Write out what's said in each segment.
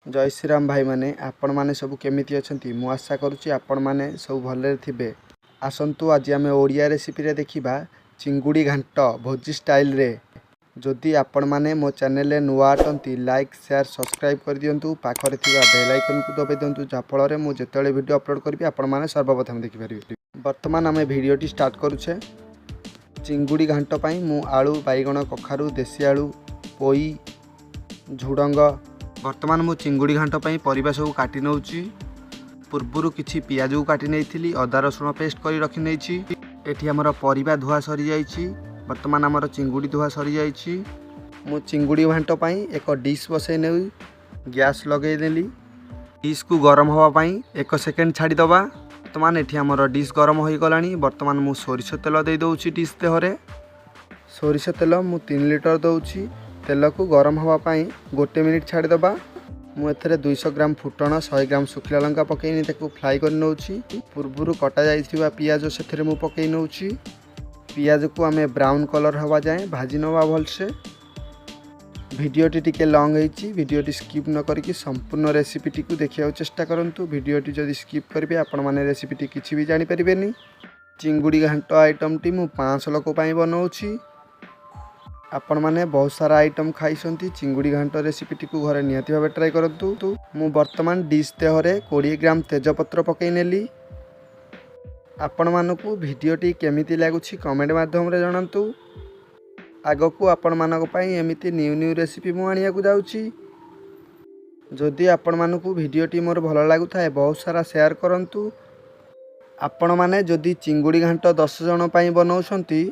जय श्री राम भाई माने आपण माने सब केमिति अछंती मु आशा करूची आपण माने सब भले थिबे। आसंतु आज आमे ओडिया रेसिपी रे देखिबा चिंगुड़ी घांट भोजी स्टाइल रे। जदि आपण माने मो चैनल रे नुआ अटंती लाइक शेयर सब्सक्राइब कर दियंतु पाखरे थिबा बेल आइकन को दबाइ दियंतु जा फल रे मु जेतेले वीडियो अपलोड करबी आपण माने सर्वप्रथम देखि परिबे। वर्तमान आमे वीडियोटी स्टार्ट करूछे। चिंगुड़ी घांट पई मु आलू बैगण कखारू देसी आलू पोई झुडंग वर्तमान मु चिंगुड़ी घांट पई परिबा सब काटी नउची। पूर्वरु किछि पियाज को काटी नैथिली अदा रसुण पेस्ट करी रखि नैछि। एठी हमर परिबा धुआ सरी जाइछि। वर्तमान हमर चिंगुड़ी धुआ सरी जाइछि। मु चिंगुड़ी घांट पई एक डिश बसै नै गैस लगै देली। डिश को गरम होवा पई 1 सेकेंड छाडी दबा। वर्तमान एठी हमर डिश गरम होई गलानी। वर्तमान मु सोरिष तेल दे दउछि डिश देहरे। सोरिष तेल मु 3 लिटर दउछि। तेल को गरम होवा पाई 1 मिनिट छाड़ी दबा। मु एथरे 200 ग्राम फुटण 100 ग्राम सुखिला लंका पकईनी ताको फ्राई कर नउछि। पूर्वरु कटा जाइथिबा पियाज सेथरे मु पकई नउछि। पियाज को आमे ब्राउन कलर हवा जाए भाजी नवा भलसे। वीडियोटी टिके लॉन्ग होईछि। वीडियोटी स्किप न करके संपूर्ण रेसिपीटी को देखिया चेष्टा करंतु। वीडियोटी जदि स्किप करिवे आपण माने रेसिपीटी किछि भी जानि परिबेनी। चिंगुड़ी घांट आइटम टी मु 500 लोक पई बनौछि। आपण माने बहुत सारा आइटम खाइसंती। चिंगुड़ी घांट रेसिपीटी को घरे निहाती भाबे ट्राई करंतु। मु वर्तमान डिश देहरे 20 ग्राम तेजपत्र पकई नेली। आपण मानकु वीडियोटी केमिति लागुछि कमेंट माध्यम रे जणांतु। आगकू आपण मानक पई एमिति न्यू न्यू रेसिपी मु आनिया को जाउछि। जदि आपण मानकु वीडियोटी मोर भलो लागु थाए बहुत सारा शेयर करंतु। आपण माने जदि चिंगुड़ी घांट 10 जण पई बनौछंती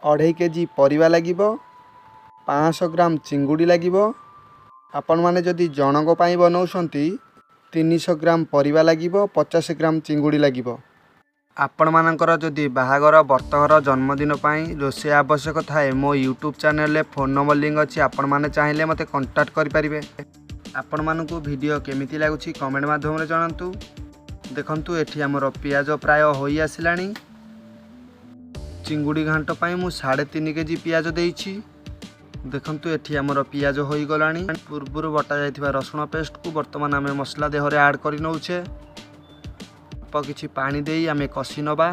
2.5 केजी परिबा लागिबो। 500 ग्राम चिंगुड़ी लागिबो। आपण माने जदि जनक पई बनौछंती 300 ग्राम परिबा लागिबो 50 ग्राम चिंगुड़ी लागिबो। आपण मानकर जदि बाहागर बर्तघर जन्मदिन पई रोसे आवश्यक थाए मो यूट्यूब चैनल रे फोन नंबर लिंक अछि। आपण माने चाहिले मते कांटेक्ट करि परिबे। आपण मानकु वीडियो केमिति लागुछि कमेंट माध्यम रे जणांतु। देखंतु एठी हमर पियाज प्राय होई आसिलानी। चिंगुड़ी घांट पई मु 3.5 केजी पियाज देइछि। देखंतु एठी हमर पियाज होई गलानी। पूर्वरु बटा जाइथिबा रसुण पेस्ट को वर्तमान आमे मसला देहरे ऐड करि नउछे। किछि पानी देई आमे कसी नबा।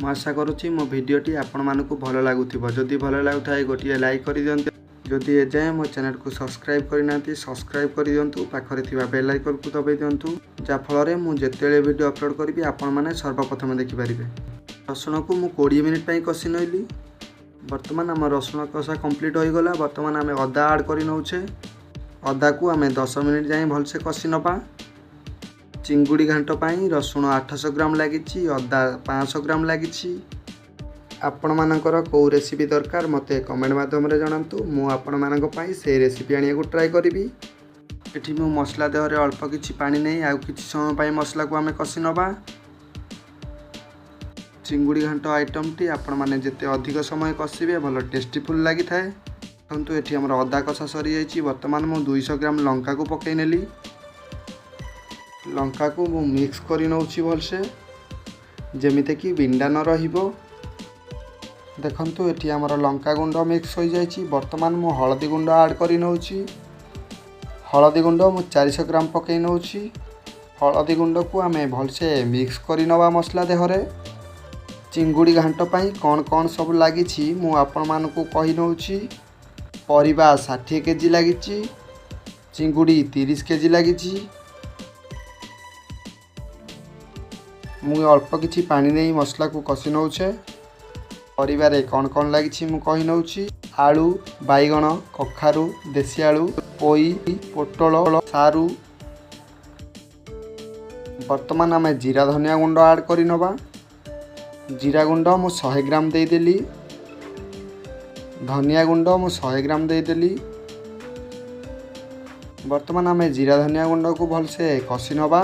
मु आशा करूछि मो वीडियोटी आपण मानकु भलो लागुथिबो। जदि भलो लागुथाय गोटिए लाइक करि दियंतु। जदि ए जाय मो चैनल को सब्सक्राइब करिनांती सब्सक्राइब करि दियंतु। पाखरे थिबा बेल आइकन को दबाइ दियंतु जा फल रे मु जेतेले वीडियो अपलोड करबी आपण माने सर्वप्रथम देखि परिबे। रसुण को मु 20 मिनिट पई कसी नइली। वर्तमान आम रसुण कषा कंप्लीट हो गला। वर्तमान आम अदा ऐड कर नौछे। अदा को आम 10 मिनिट जाए भलसे कसी नबा। चिंगुड़ी घांट पाई रसुण 800 ग्राम लगी। अदा 500 ग्राम लगी। आपण मानकर कौ रेसिपी दरकार मते कमेंट माध्यम रे जणांतु। मु आपण मानक पई से रेसिपी आनिया को ट्राई करिवि। एठी मु मसला देहरे अल्प किछि पानी नै आ किछि समय पई मसला को आम कसी नबा। चिंगुड़ी घांट आइटम टी आपण माने जेते अधिक समय कसिबे भलो टेस्टीफुल लागि थाए। परंतु एठी हमर अदा कषा सरी जाइछि। वर्तमान मु 200 ग्राम लंका को पकई नेली। लंका को मु मिक्स करि नउछि भलसे जेमिते कि बिंडा न रहिबो। देखंतु एठी हमर लंका गुंड मिक्स होई जाइछि। वर्तमान मु हळदी गुंड ऐड करि नउछि। हळदी गुंड मु 400 ग्राम पकई नउछि। हळदी गुंड को आमे भलसे मिक्स करि नबा मसला देहरे। चिंगुड़ी घांट पाई कौन कौन सब लगी मु आपण मानकु कहि नउछि। परिबा 60 केजी लगी। चिंगुड़ी 30 केजी लगी। मु अल्प किछि पानी नै मसला को कसी नउछे। परिबा रे कौन कौन लगी मु कहि नउछि। आलू बैगण कखारू देसी आलू पोई पोटल सारू। वर्तमान आम जीरा धनिया गुंड ऐड करि नबा। जीरा गुंड मु 100 ग्राम दे देली। धनिया गुंड मु 100 ग्राम दे देली। वर्तमान आम जीरा धनिया गुंड को भलसे कसी नबा।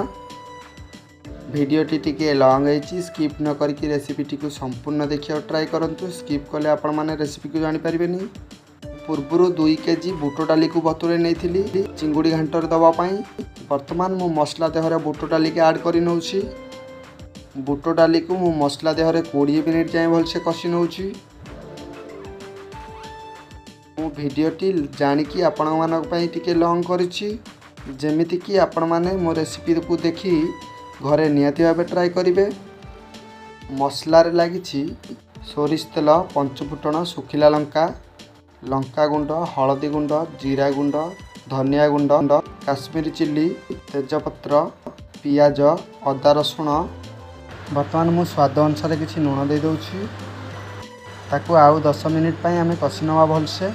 वीडियोटी टिके लॉन्ग होईछि। स्किप न करके रेसिपीटी को संपूर्ण देखिया ट्राई करंतु। स्किप कले आपण माने रेसिपी को जानि परिबेनी। पूर्वरु 2 केजी बुट डाली को बतुरे नैथिली चिंगुड़ी घांटर दबा पई। वर्तमान मु मसला देहरे बुट डाली के ऐड करि नउछि। बुट डाली को मु मसला देहरे 20 मिनिट जाए भलसे कसी नउछि। मु वीडियोटी जानिकी आपण मानक पई टिके लॉन्ग करिछि। जेमिति कि आपण माने मो रेसिपी को देखी घरे निहाती भावे ट्राई करेंगे। मसला रे लागिछि सोरिष तेल, पंचफुटण, सुखिला लंका, लंका गुंड, हलदी गुंड, जीरा गुंड, धनिया गुंड, काश्मीरी चिल्ली, तेजपत्र, पियाज, अदा रसुण। बर्तमान मु स्वाद अनुसार किसी लुण दे दूची। ताकू आउ 10 मिनिट पई आमे कसी नवा भलसे।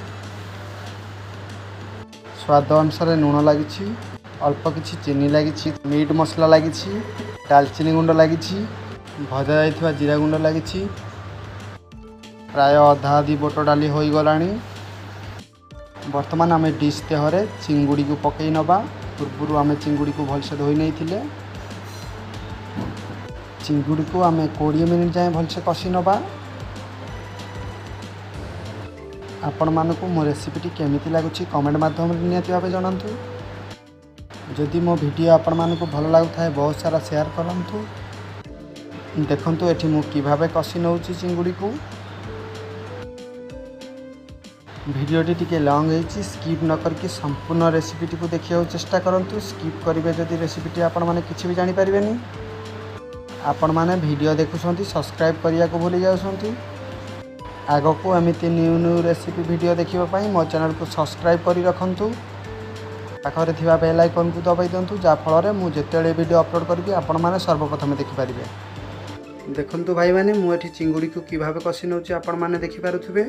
स्वाद अनुसार लुण लगी, अल्प किसी चीनी लगी, मीट मसला लगी, दालचीनी गुंड लगी, भजा जाइथिबा जीरा गुंड लगी। प्राय अधा आधी बोट डाली हो गलानी। बर्तमान आम डिश देहरे चिंगुड़ी को पकई नबा। पूर्व आम चिंगुड़ी को भलसे धोई नहीं थिले। चिंगुड़ी को आम 20 मिनिट जाए भलसे कषि नबा। आपण मानकु मो रेसिपीटी केमिति लागुछि कमेंट माध्यम निहाती भावे जणांतु। जदि मो वीडियो आपण मानकु भल लागुथाय बहुत सारा शेयर करंतु। देखंतु एठी मु किभाबे कषि नउछि चिंगुड़ी को। वीडियोटी टिके लॉन्ग है, स्किप न करके संपूर्ण रेसिपीटी को देखिया चेष्टा करंतु। स्किप करिवे जदि रेसिपीटी आपण माने किछि भी जानि परिबेनी। आपण माने वीडियो देखुछंती सब्सक्राइब करिया को भूली जाउछंती। आगो को एमती न्यू न्यू रेसिपी वीडियो देखिबा पई मो चैनल को सब्सक्राइब करि रखंतु। पाखरे थिबा बेल आइकन को दबाई दियंतु, जा फल रे मु जेतेले वीडियो अपलोड करबी आपण माने सर्वप्रथम देखि पारिबे। देखंतु भाई माने मु एठी चिंगुड़ी को किभाबे कषि नउछि आपण माने देखि पारुथिबे।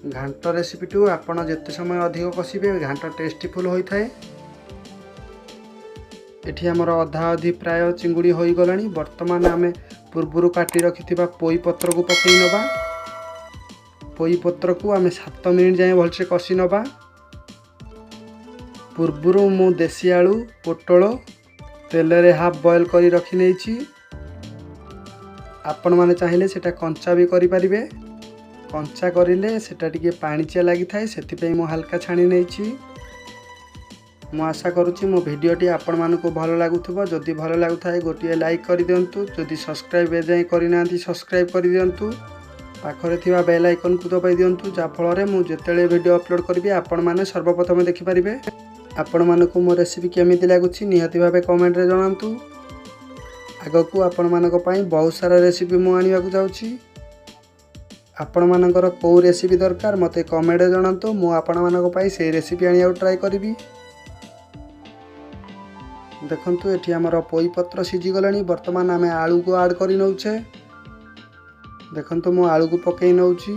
घांट रेसिपी टू आपण जेते समय अधिक कषिबे घांट टेस्टीफुल होइथाय। एठी हमर अधा अधि प्राय चिंगुड़ी होई गलानी। वर्तमान आमे पूर्वरु काटी रखिथिबा पोई पत्र को पकई नबा। पोई पत्र को आमे 7 मिनिट जाए भलसे कषि नबा। पूर्वरु मु देसी आलू, पोटल तेल रे हाफ बॉयल करी रखि नेछि। आपण माने चाहिले सेटा कंचा भी करि परिबे। कंचा करिले सेटा टिके पाणीचिया लागि थाए, सेति पई मु हल्का छाणी नेछि। मु आशा करुच्ची मो भिडियोटी आपण मानकु भल लागुथबो। जदि भल लागुथाय गोटिए लाइक कर दियंतु। जदि सब्सक्राइब एजाए करिनांती सब्सक्राइब कर दियंतु। पाखरे थिबा बेल आइकन को दबाई दियंतु, जा फल रे मु जेतेले वीडियो अपलोड करबी आपण माने सर्वप्रथम देखि परिबे। आपण मानकु मो रेसिपी केमिति लागुछि निहाती भाबे कमेंट रे जणांतु। आगकू आपण मानक पई बहुत सारा रेसिपी मु आनिबा को जाउछि। आपण मानकर को रेसिपी दरकार मते कमेंट रे जणांतु। मु आपण मानक पई सेही रेसिपी आनिया ट्राई करबी। देखंतु एठी हमर पोई पत्र सिझी गलानी। वर्तमान आमे आलू को ऐड करि नउछे। देखंतु मु आलू को पकई नउछि।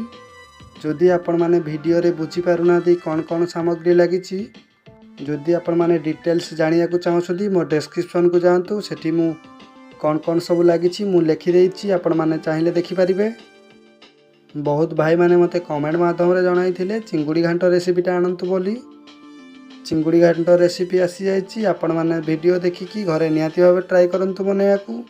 जदि आपण माने वीडियो रे बुझी पारुना दी कोन कोन सामग्री लागिछि, जदि आपण माने डिटेल्स जानिया को चाहछथि मो डिस्क्रिप्शन को जांतु। सेठी मु कोन कोन सब लागिछि मु लिखि देइछि, आपण माने चाहिले देखि परिबे। बहुत भाई माने मते कमेंट माध्यम रे जणाइथिले चिंगुड़ी घांट रेसिपीटा आनंतु बोली। चिंगुड़ी घांट रेसिपी आसी जाइछि। आपण माने वीडियो देखिकी घरे निहाती भावे ट्राई करंतु बनेयाकू।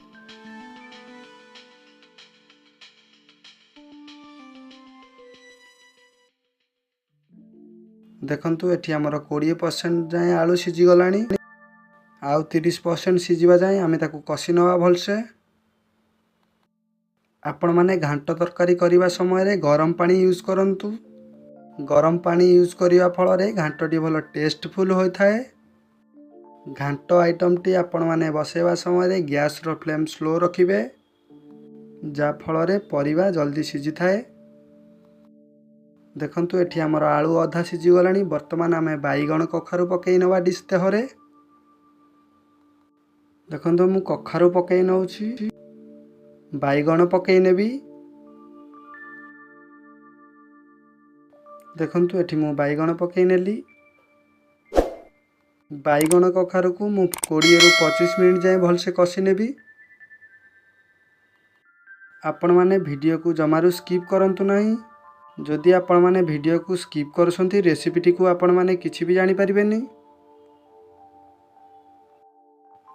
देखंतु एठी हमर 20% जाए आलू सिझी गलानी। आउ 30% सिझिबा जाए आमे ताकू कषि नवा भलसे। आपण माने घांट तरकारी करिबा समय रे गरम पानी यूज करंतु। गरम पानी यूज करिया फल रे घांटटी भल टेस्टफुल होय थाए। घांट आइटम टी आपण माने बसेबा समय रे गैस रो फ्लेम स्लो रखिबे, जा फल रे परिबा जल्दी सिझी थाए। देखंतु एठी हमर आलू अधा सिझी गलानी। वर्तमान आमे बाईगण कखारु पकई नवा डिश देहरे। देखंतु मु कखारु पकई नउछि, बाईगण पकई नेबी। देखंतु एठी मु बाईगण पकई नेली। बाईगण कखारु को मु 20 रु 25 मिनिट जाए भलसे कषि नेबी। आपण माने वीडियो को जमारू स्किप करंतु नाही। जदि आपण माने वीडियो को स्किप करसंती रेसिपीटी को आपण माने किछि भी जानि परिबेनी।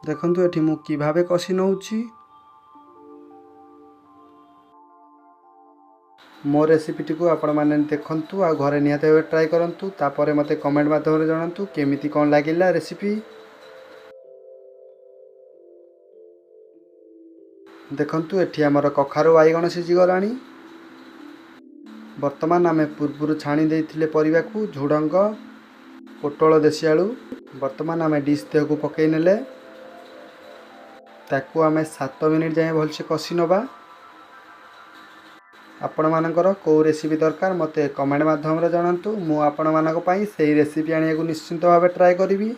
देखंतु एठी मु किभाबे कषि नउछि। मो रेसिपीटी को आपण माने देखंतु आ घरे निहाते भावे ट्राई करंतु। तापरे मते कमेंट माध्यम रे जणांतु केमिति कोन लागिला रेसिपी। देखंतु एठी हमर कखारु बाईगण सिझी गलानी। वर्तमान आमे पूर्वरु छाणी देइथिले परिबा को झुडंग, पोटल, देसी आलू बर्तमान आम डिश देह को पकई नेले ताकू आम 7 मिनिट जाए भलसे कषि नवा। आपण मानकर कौ रेसिपी दरकार मते कमेंट माध्यम रे जणांतु। मु आपण मानक पई सेही रेसिपी आनिया को निश्चिंत भाव ट्राए करी।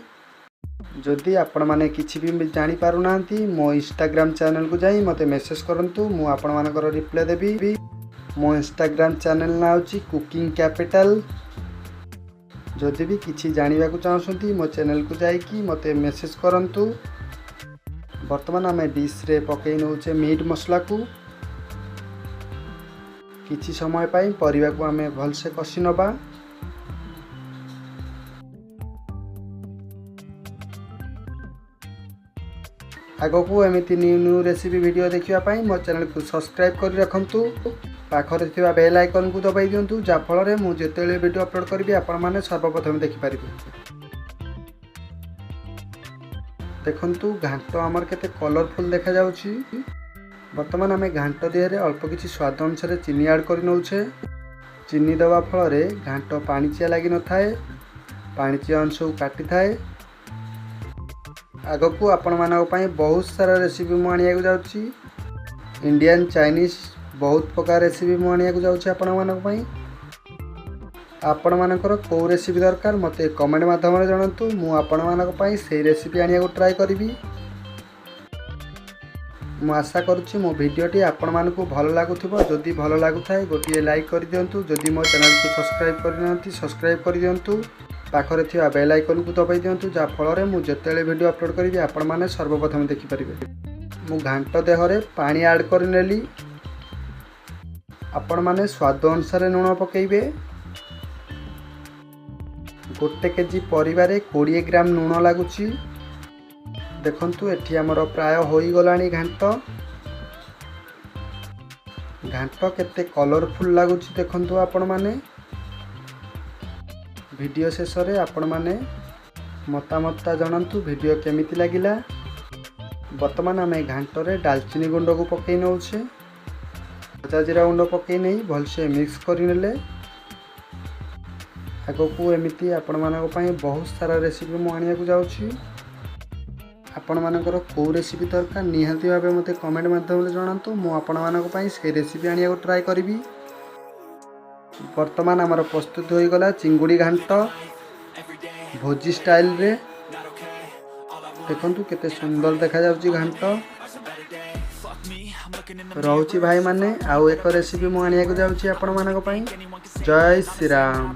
जदि आपण माने किछि भी जानि पारु नांती मो इंस्टाग्राम चैनल को जाई मते मेसेज करंतु, मु आपण मानकर रिप्लाई देबी। मो इंस्टाग्राम चैनल ना होची कुकिंग कैपिटल। जदि भी किछि जानिबा को चाहछंती मो चैनल को जाई कि मते मेसेज करंतु। वर्तमान आम डिश रे पकई नउचे मीट मसला को। किछि समय पाई परिवा को आम भलसे कषि नबा। आगो को एमती न्यू न्यू रेसिपी वीडियो देखिया पाई मो चैनल को सब्सक्राइब कर रखंतु। पाखरे थिबा बेल आइकन को दबाई दियंतु जा फल रे मु जेतेले वीडियो अपलोड करबी आपण माने सर्वप्रथम देखि पारिबे। देखंतु घांट आमर केते कलरफुल देखा जाउची। वर्तमान आम घांट देहरे अल्प किछि स्वाद अनुसार चीनी ऐड कर नउछे। चीनी दवा फल रे घांट पाणीचिया लागि न थाए, पाणीचिया अंश को काटी थाए। आगो को आपण मानक पई बहुत सारा रेसिपी मु आनिया को जाउची। इंडियन चाइनीज बहुत प्रकार रेसिपी मु आनिया को जाउची आपण मानक पई। आपण मानकर को रेसिपी दरकार मते कमेंट माध्यम रे जणांतु। मु आपण मानक पई सेही रेसिपी आनिया को ट्राए करबी। मु आशा करुच्ची मो भिडियोटी आपण मानकु भल लागुथिबो। जदि भल लागुथाय गोटिए लाइक कर दियंतु। जदि मो चैनल को सब्सक्राइब करनांती सब्सक्राइब कर दियंतु। पाखरे थिबा बेल आइकन को दबाई दियंतु जा फल रे मु जेतेले वीडियो अपलोड करबी आपण माने सर्वप्रथम देखि परिबे। मु घांट देहरे पानी ऐड कर नेली। आपण माने स्वाद अनुसार लूण पकेइबे। 1 केजी परिवारे 20 ग्राम लूण लागुची। देखंतु एठी हमर प्राय होई गलानी घांट। घांट केते कलरफुल लागुची देखंतु आपण माने। वीडियो शेष रे आपण माने मतामत जणांतु वीडियो केमिति लागिला। वर्तमान आम घांट रे दालचीनी गुंड को पकई नउछे। भजा जीरा गुंड पकई नै भलसे मिक्स करि नेले। आगो को एमिति आपण मानक पई बहुत सारा रेसिपी मु आनिया को जाउची। आपण मानकर को रेसिपी दरकार निहांती भाबे मते कमेंट माध्यम रे जणांतु। मु आपण मानक पई से रेसिपी आनिया को ट्राए करबी। वर्तमान आमर प्रस्तुत हो गला चिंगुड़ी घांट भोजी स्टाइल रे। देखंतु केते सुंदर देखा जाउची घांट। रहउची भाई माने आउ एक रेसिपी मु आनिया को जाउची आपण मानक पई। जय श्री राम।